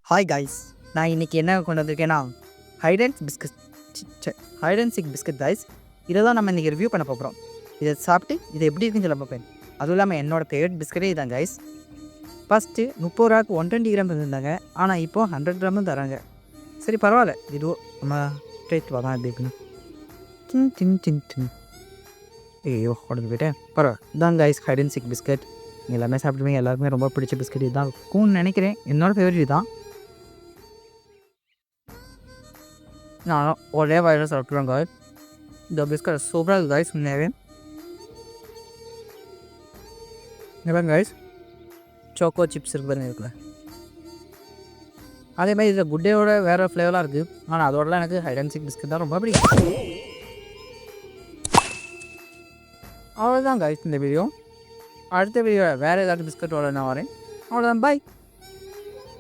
Hi guys, நான் இன்றைக்கி என்ன கொண்டு வந்திருக்கேன்னா hide and sick biscuit guys. இதை தான் நம்ம இன்றைக்கி ரிவ்யூ பண்ண போகிறோம். இதை சாப்பிட்டு இது எப்படி இருக்குன்னு சொல்ல பார்ப்பேன். அதுவும் இல்லாமல் என்னோடய ஃபேவரட் பிஸ்கட்டே இதுதான் காய்ஸ். ஃபஸ்ட்டு 30 ரூபாய்க்கு 120 கிராம் தந்துருந்தாங்க, ஆனால் இப்போது 100 கிராமும் தராங்க. சரி பரவாயில்ல, இதுவும் நம்ம டேஸ்ட் பார்க்கலாம் எப்படி இருக்குன்னு. ஐயோ உடஞ்சு போயிட்டேன். பரவாயில்ல, இதான் guys Hide and sick biscuit. எல்லாமே சாப்பிடுவீங்க, எல்லாருக்குமே ரொம்ப பிடிச்ச பிஸ்கட் இதுதான் இருக்கும்னு நினைக்கிறேன். என்னோடய ஃபேவரட் இதுதான். நானும் ஒரே வயலில் சாப்பிட்றேன் காய்ஸ். இந்த பிஸ்கட் சூப்பராக இருக்குது காய்ஸ். உண்மையாகவே இங்கே காய்ஸ் சோக்கோ சிப்ஸ் இருக்குதுன்னு இருக்குல்ல, அதே மாதிரி இதில் குட்டேயோட வேறு ஃப்ளேவராக இருக்குது. ஆனால் அதோடலாம் எனக்கு ஹைட் அண்ட் சிக் பிஸ்கட் தான் ரொம்ப பிடிக்கும். அவ்வளோதான் காய்ஸ் இந்த வீடியோ. அடுத்த வீடியோ வேறு ஏதாவது பிஸ்கட்டோட நான் வரேன். அவ்வளோதான், பாய்.